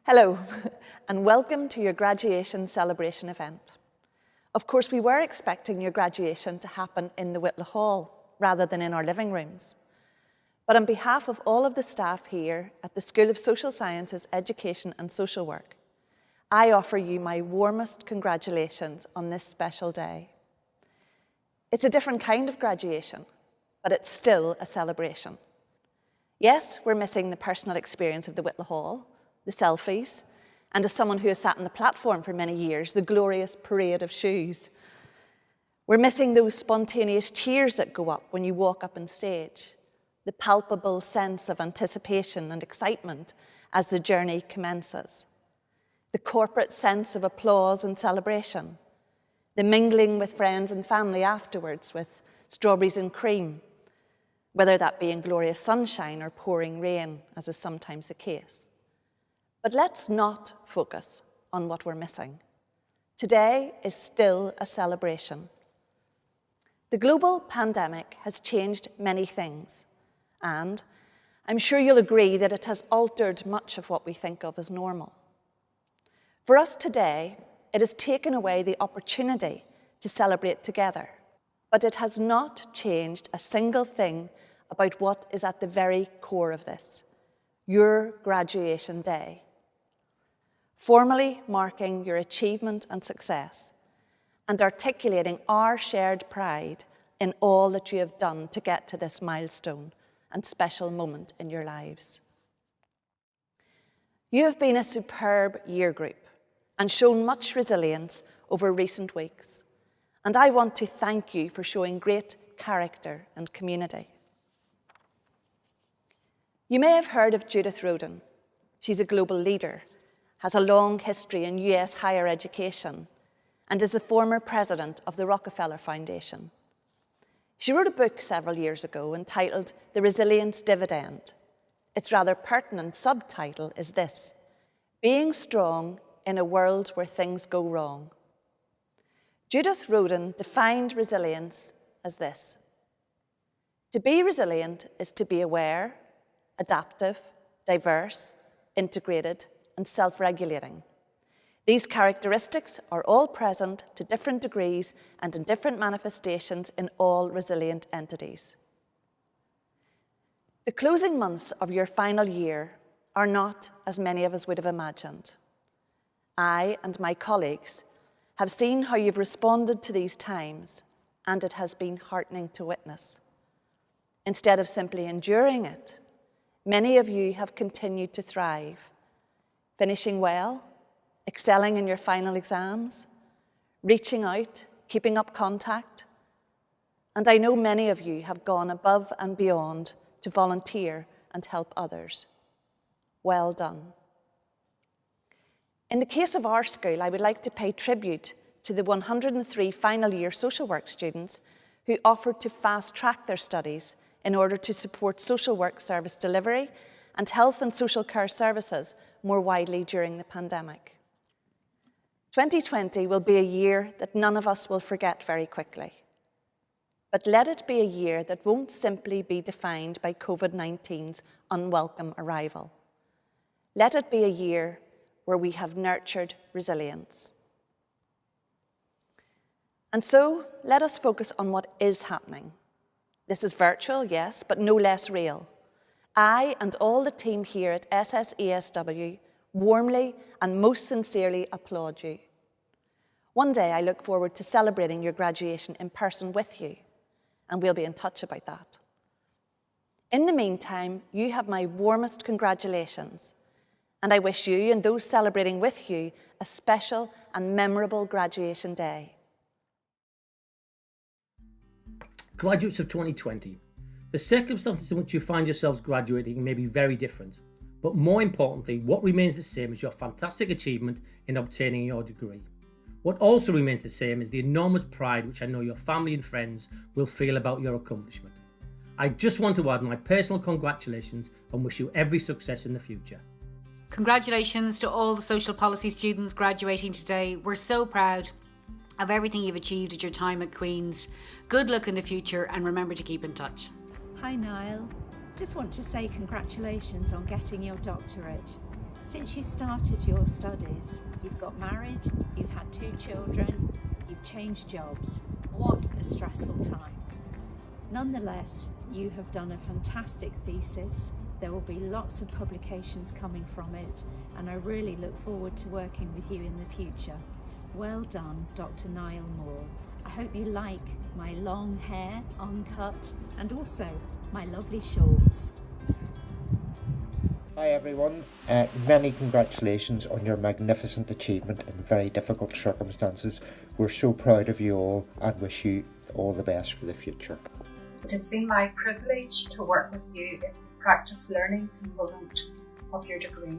Hello, and welcome to your graduation celebration event. Of course, we were expecting your graduation to happen in the Whitla Hall rather than in our living rooms. But on behalf of all of the staff here at the School of Social Sciences, Education and Social Work, I offer you my warmest congratulations on this special day. It's a different kind of graduation, but it's still a celebration. Yes, we're missing the personal experience of the Whitla Hall, the selfies, and as someone who has sat on the platform for many years, the glorious parade of shoes. We're missing those spontaneous cheers that go up when you walk up on stage, the palpable sense of anticipation and excitement as the journey commences, the corporate sense of applause and celebration, the mingling with friends and family afterwards with strawberries and cream, whether that be in glorious sunshine or pouring rain, as is sometimes the case. But let's not focus on what we're missing. Today is still a celebration. The global pandemic has changed many things, and I'm sure you'll agree that it has altered much of what we think of as normal. For us today, it has taken away the opportunity to celebrate together, but it has not changed a single thing about what is at the very core of this, your graduation day. Formally marking your achievement and success, and articulating our shared pride in all that you have done to get to this milestone and special moment in your lives. You have been a superb year group and shown much resilience over recent weeks, and I want to thank you for showing great character and community. You may have heard of Judith Rodin. She's a global leader, has a long history in US higher education, and is the former president of the Rockefeller Foundation. She wrote a book several years ago entitled The Resilience Dividend. Its rather pertinent subtitle is this: Being Strong in a World Where Things Go Wrong. Judith Rodin defined resilience as this: to be resilient is to be aware, adaptive, diverse, integrated, and self-regulating. These characteristics are all present to different degrees and in different manifestations in all resilient entities. The closing months of your final year are not as many of us would have imagined. I and my colleagues have seen how you've responded to these times, and it has been heartening to witness. Instead of simply enduring it, many of you have continued to thrive, finishing well, excelling in your final exams, reaching out, keeping up contact. And I know many of you have gone above and beyond to volunteer and help others. Well done. In the case of our school, I would like to pay tribute to the 103 final year social work students who offered to fast-track their studies in order to support social work service delivery and health and social care services more widely during the pandemic. 2020 will be a year that none of us will forget very quickly. But let it be a year that won't simply be defined by COVID-19's unwelcome arrival. Let it be a year where we have nurtured resilience. And so, let us focus on what is happening. This is virtual, yes, but no less real. I and all the team here at SSESW warmly and most sincerely applaud you. One day I look forward to celebrating your graduation in person with you, and we'll be in touch about that. In the meantime, you have my warmest congratulations, and I wish you and those celebrating with you a special and memorable graduation day. Graduates of 2020, the circumstances in which you find yourselves graduating may be very different, but more importantly, what remains the same is your fantastic achievement in obtaining your degree. What also remains the same is the enormous pride which I know your family and friends will feel about your accomplishment. I just want to add my personal congratulations and wish you every success in the future. Congratulations to all the social policy students graduating today. We're so proud of everything you've achieved at your time at Queen's. Good luck in the future, and remember to keep in touch. Hi Niall, just want to say congratulations on getting your doctorate. Since you started your studies, you've got married, you've had 2 children, you've changed jobs. What a stressful time. Nonetheless, you have done a fantastic thesis. There will be lots of publications coming from it, and I really look forward to working with you in the future. Well done, Dr. Niall Moore. I hope you like my long hair, uncut, and also my lovely shorts. Hi everyone, many congratulations on your magnificent achievement in very difficult circumstances. We're so proud of you all and wish you all the best for the future. It has been my privilege to work with you in the practice learning component of your degree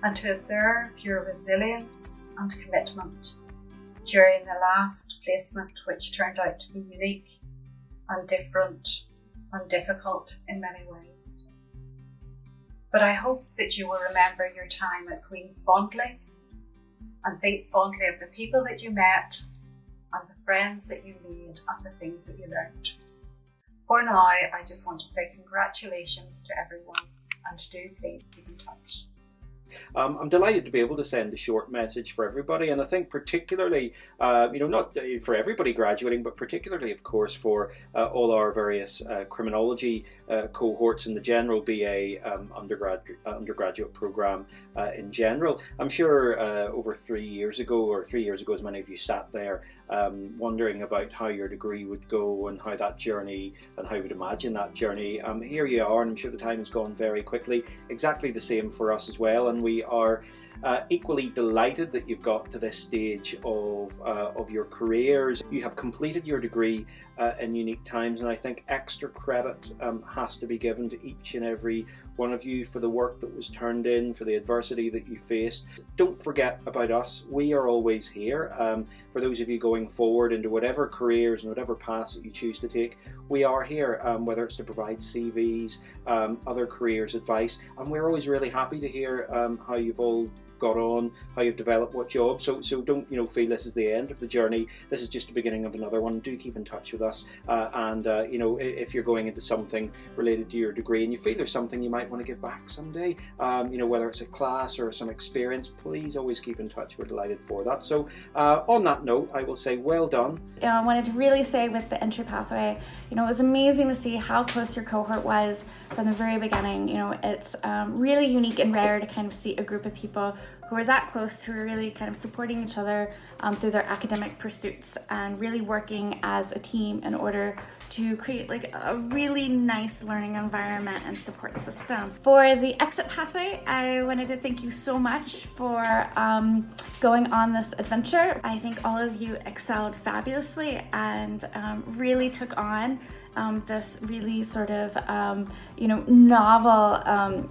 and to observe your resilience and commitment during the last placement, which turned out to be unique and different and difficult in many ways. But I hope that you will remember your time at Queen's fondly and think fondly of the people that you met and the friends that you made and the things that you learned. For now, I just want to say congratulations to everyone and do please keep in touch. I'm delighted to be able to send a short message for everybody, and I think particularly, not for everybody graduating, but particularly, of course, for all our various criminology cohorts in the general BA undergraduate programme in general. I'm sure over 3 years ago, or 3 years ago as many of you sat there, wondering about how your degree would go and how that journey, and how you would imagine that journey. Here you are, and I'm sure the time has gone very quickly. Exactly the same for us as well, and we are equally delighted that you've got to this stage of your careers. You have completed your degree in unique times, and I think extra credit has to be given to each and every one of you for the work that was turned in, for the adversity that you faced. Don't forget about us. We are always here. For those of you going forward into whatever careers and whatever paths that you choose to take, we are here, whether it's to provide CVs, other careers advice, and we're always really happy to hear how you've all got on, how you've developed what job. So don't feel this is the end of the journey. This is just the beginning of another one. Do keep in touch with us, and if you're going into something related to your degree and you feel there's something you might want to give back someday, whether it's a class or some experience, please always keep in touch. We're delighted for that. So on that note, I will say well done. I wanted to really say with the entry pathway, it was amazing to see how close your cohort was from the very beginning. It's really unique and rare to kind of see a group of people who are that close, who are really kind of supporting each other through their academic pursuits and really working as a team in order to create like a really nice learning environment and support system. For the exit pathway, I wanted to thank you so much for going on this adventure. I think all of you excelled fabulously and really took on this really sort of novel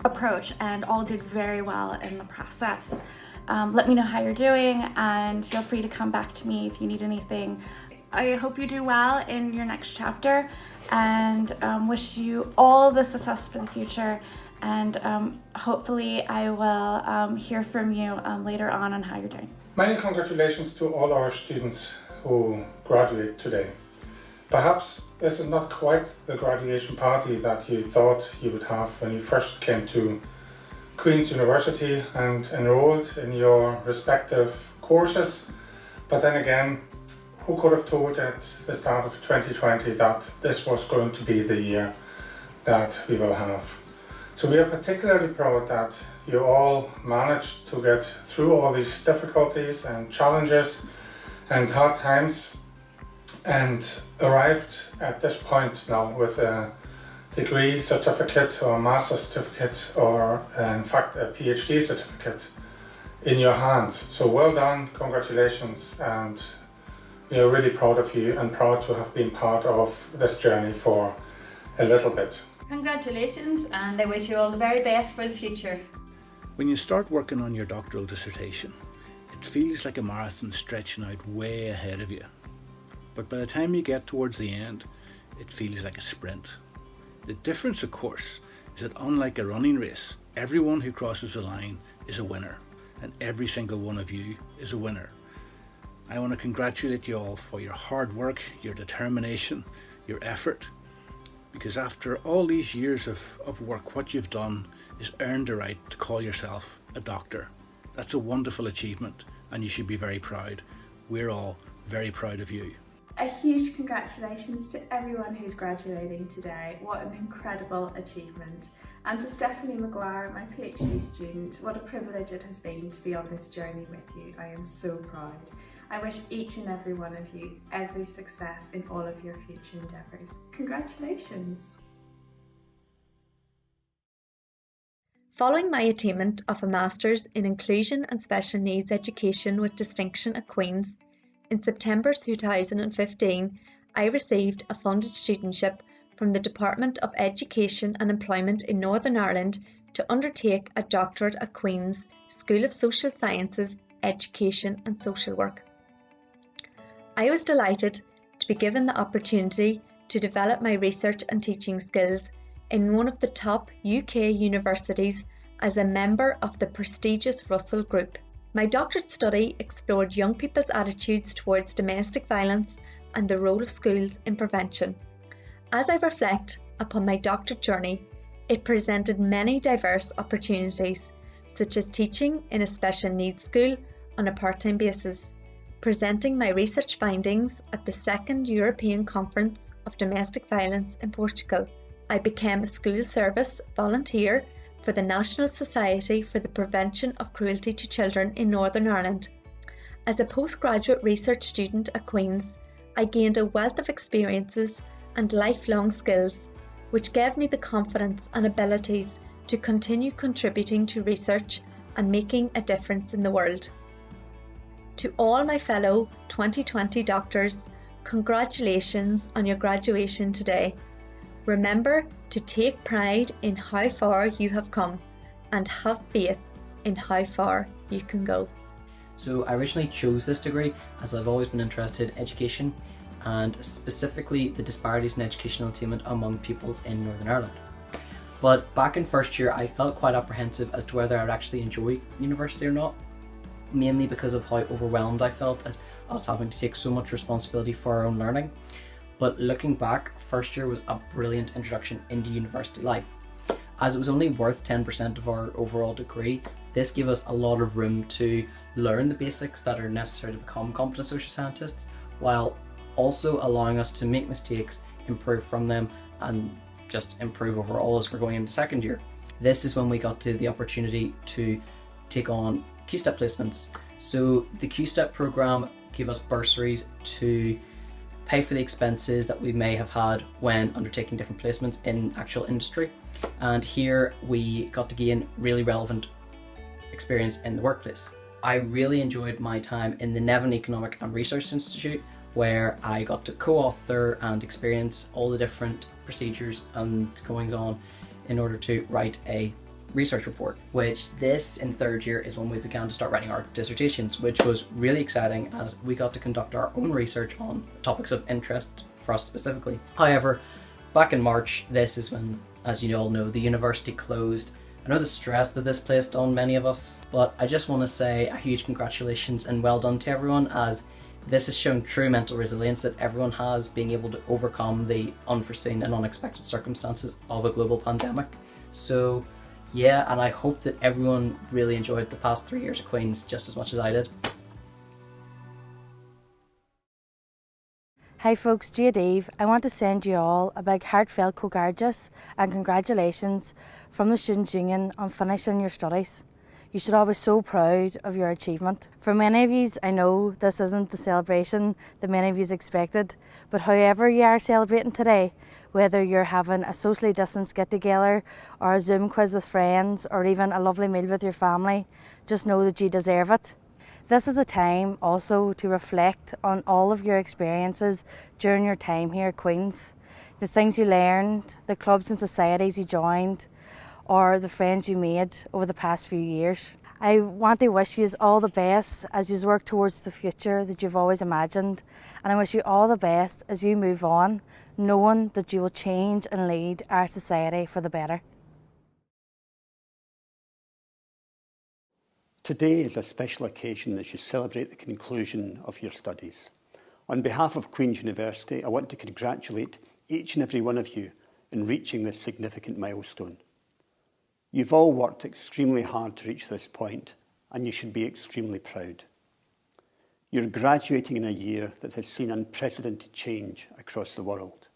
approach, and all did very well in the process. Let me know how you're doing, and feel free to come back to me if you need anything. I hope you do well in your next chapter, and wish you all the success for the future, and hopefully I will hear from you later on how you're doing. Many congratulations to all our students who graduate today. Perhaps this is not quite the graduation party that you thought you would have when you first came to Queen's University and enrolled in your respective courses. But then again, who could have told at the start of 2020 that this was going to be the year that we will have? So we are particularly proud that you all managed to get through all these difficulties and challenges and hard times, and arrived at this point now with a degree certificate or master certificate, or in fact a PhD certificate in your hands. So well done, congratulations, and we are really proud of you and proud to have been part of this journey for a little bit. Congratulations, and I wish you all the very best for the future. When you start working on your doctoral dissertation, it feels like a marathon stretching out way ahead of you. But by the time you get towards the end, it feels like a sprint. The difference, of course, is that unlike a running race, everyone who crosses the line is a winner, and every single one of you is a winner. I want to congratulate you all for your hard work, your determination, your effort, because after all these years of work, what you've done is earned the right to call yourself a doctor. That's a wonderful achievement and you should be very proud. We're all very proud of you. A huge congratulations to everyone who's graduating today. What an incredible achievement. And to Stephanie Maguire, my PhD student, what a privilege it has been to be on this journey with you. I am so proud. I wish each and every one of you every success in all of your future endeavours. Congratulations. Following my attainment of a Masters in Inclusion and Special Needs Education with distinction at Queen's, in September 2015, I received a funded studentship from the Department of Education and Employment in Northern Ireland to undertake a doctorate at Queen's School of Social Sciences, Education and Social Work. I was delighted to be given the opportunity to develop my research and teaching skills in one of the top UK universities as a member of the prestigious Russell Group. My doctorate study explored young people's attitudes towards domestic violence and the role of schools in prevention. As I reflect upon my doctorate journey, it presented many diverse opportunities, such as teaching in a special needs school on a part-time basis, presenting my research findings at the Second European Conference of Domestic Violence in Portugal. I became a school service volunteer for the National Society for the Prevention of Cruelty to Children in Northern Ireland. As a postgraduate research student at Queen's, I gained a wealth of experiences and lifelong skills, which gave me the confidence and abilities to continue contributing to research and making a difference in the world. To all my fellow 2020 doctors, congratulations on your graduation today. Remember to take pride in how far you have come and have faith in how far you can go. So I originally chose this degree as I've always been interested in education and specifically the disparities in educational attainment among pupils in Northern Ireland. But back in first year I felt quite apprehensive as to whether I would actually enjoy university or not, mainly because of how overwhelmed I felt at us having to take so much responsibility for our own learning. But looking back, first year was a brilliant introduction into university life. As it was only worth 10% of our overall degree, this gave us a lot of room to learn the basics that are necessary to become competent social scientists, while also allowing us to make mistakes, improve from them, and just improve overall as we're going into second year. This is when we got to the opportunity to take on Q-Step placements. So the Q-Step program gave us bursaries to pay for the expenses that we may have had when undertaking different placements in actual industry. And here we got to gain really relevant experience in the workplace. I really enjoyed my time in the Nevin Economic and Research Institute, where I got to co-author and experience all the different procedures and goings on in order to write a research report, which this in third year is when we began to start writing our dissertations, which was really exciting as we got to conduct our own research on topics of interest for us specifically. However, back in March, this is when, as you all know, the university closed. I know the stress that this placed on many of us, but I just want to say a huge congratulations and well done to everyone, as this has shown true mental resilience that everyone has, being able to overcome the unforeseen and unexpected circumstances of a global pandemic. So yeah, and I hope that everyone really enjoyed the past 3 years at Queen's just as much as I did. Hi folks, Jade Eve. I want to send you all a big heartfelt congratulations and congratulations from the Students' Union on finishing your studies. You should all be so proud of your achievement. For many of you, I know this isn't the celebration that many of you expected, but however you are celebrating today, whether you're having a socially distanced get-together or a Zoom quiz with friends or even a lovely meal with your family, just know that you deserve it. This is the time also to reflect on all of your experiences during your time here at Queen's, the things you learned, the clubs and societies you joined, or the friends you made over the past few years. I want to wish you all the best as you work towards the future that you've always imagined, and I wish you all the best as you move on, knowing that you will change and lead our society for the better. Today is a special occasion as you celebrate the conclusion of your studies. On behalf of Queen's University, I want to congratulate each and every one of you in reaching this significant milestone. You've all worked extremely hard to reach this point, and you should be extremely proud. You're graduating in a year that has seen unprecedented change across the world.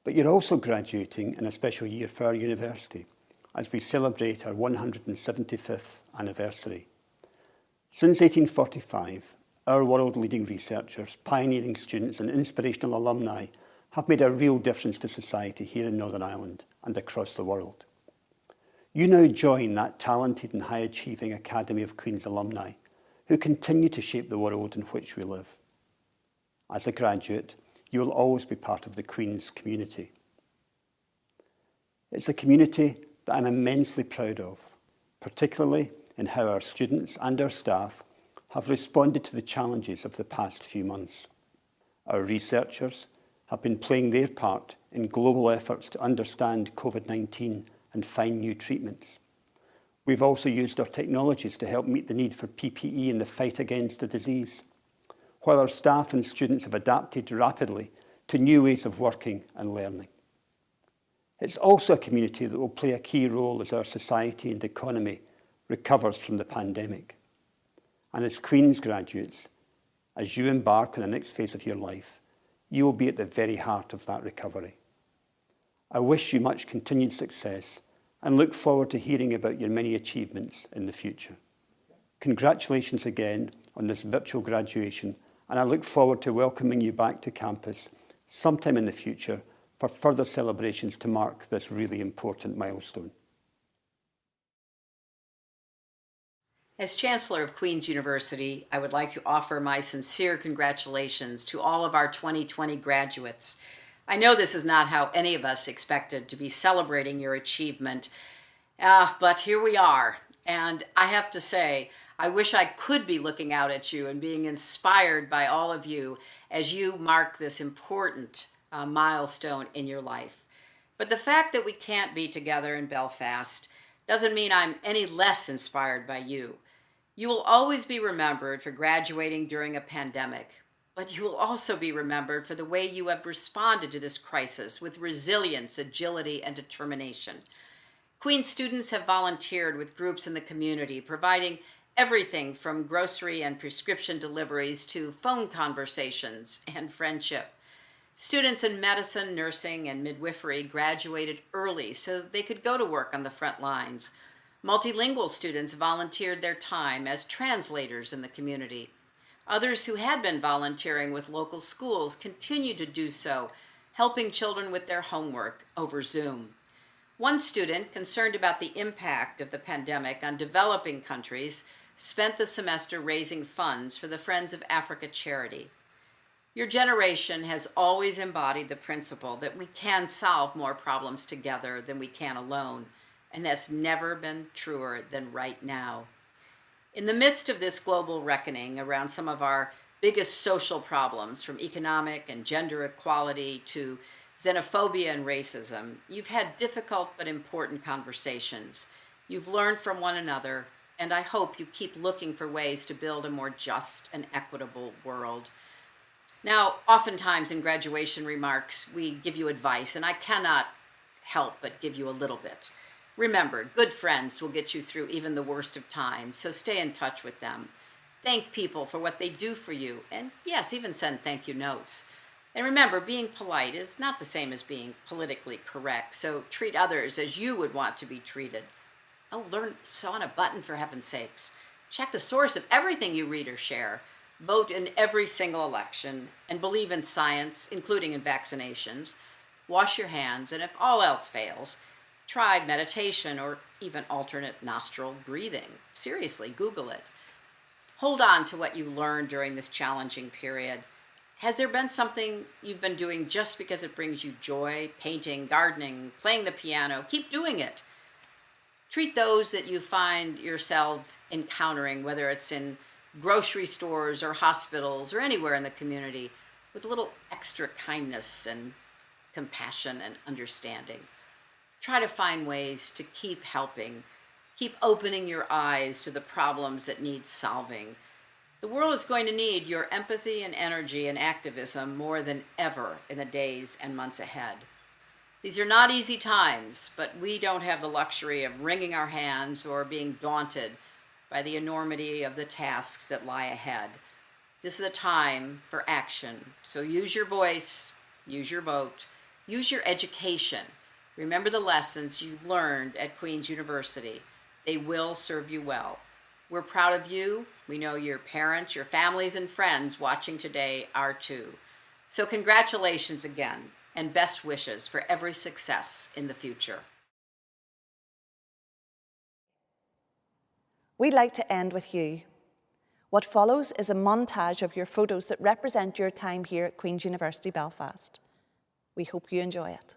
But you're also graduating in a special year for our university, as we celebrate our 175th anniversary. Since 1845, our world-leading researchers, pioneering students and inspirational alumni have made a real difference to society here in Northern Ireland and across the world. You now join that talented and high-achieving Academy of Queen's alumni who continue to shape the world in which we live. As a graduate, you will always be part of the Queen's community. It's a community that I'm immensely proud of, particularly in how our students and our staff have responded to the challenges of the past few months. Our researchers have been playing their part in global efforts to understand COVID-19 and find new treatments. We've also used our technologies to help meet the need for PPE in the fight against the disease, while our staff and students have adapted rapidly to new ways of working and learning. It's also a community that will play a key role as our society and economy recovers from the pandemic. And as Queen's graduates, as you embark on the next phase of your life, you will be at the very heart of that recovery. I wish you much continued success and look forward to hearing about your many achievements in the future. Congratulations again on this virtual graduation, and I look forward to welcoming you back to campus sometime in the future for further celebrations to mark this really important milestone. As Chancellor of Queen's University, I would like to offer my sincere congratulations to all of our 2020 graduates. I know this is not how any of us expected to be celebrating your achievement, but here we are. And I have to say, I wish I could be looking out at you and being inspired by all of you as you mark this important milestone in your life. But the fact that we can't be together in Belfast doesn't mean I'm any less inspired by you. You will always be remembered for graduating during a pandemic, but you will also be remembered for the way you have responded to this crisis with resilience, agility, and determination. Queen's students have volunteered with groups in the community, providing everything from grocery and prescription deliveries to phone conversations and friendship. Students in medicine, nursing, and midwifery graduated early so they could go to work on the front lines. Multilingual students volunteered their time as translators in the community. Others who had been volunteering with local schools continue to do so, helping children with their homework over Zoom. One student, concerned about the impact of the pandemic on developing countries, spent the semester raising funds for the Friends of Africa charity. Your generation has always embodied the principle that we can solve more problems together than we can alone, and that's never been truer than right now. In the midst of this global reckoning around some of our biggest social problems, from economic and gender equality to xenophobia and racism, you've had difficult but important conversations. You've learned from one another, and I hope you keep looking for ways to build a more just and equitable world. Now, oftentimes in graduation remarks, we give you advice, and I cannot help but give you a little bit. Remember, good friends will get you through even the worst of times, so stay in touch with them. Thank people for what they do for you, and yes, even send thank you notes. And remember, being polite is not the same as being politically correct, so treat others as you would want to be treated. Oh, learn to sew on a button, for heaven's sakes. Check the source of everything you read or share. Vote in every single election, and believe in science, including in vaccinations. Wash your hands, and if all else fails, try meditation or even alternate nostril breathing. Seriously, Google it. Hold on to what you learned during this challenging period. Has there been something you've been doing just because it brings you joy? Painting, gardening, playing the piano? Keep doing it. Treat those that you find yourself encountering, whether it's in grocery stores or hospitals or anywhere in the community, with a little extra kindness and compassion and understanding. Try to find ways to keep helping, keep opening your eyes to the problems that need solving. The world is going to need your empathy and energy and activism more than ever in the days and months ahead. These are not easy times, but we don't have the luxury of wringing our hands or being daunted by the enormity of the tasks that lie ahead. This is a time for action. So use your voice, use your vote, use your education. Remember the lessons you've learned at Queen's University. They will serve you well. We're proud of you. We know your parents, your families, and friends watching today are too. So congratulations again, and best wishes for every success in the future. We'd like to end with you. What follows is a montage of your photos that represent your time here at Queen's University Belfast. We hope you enjoy it.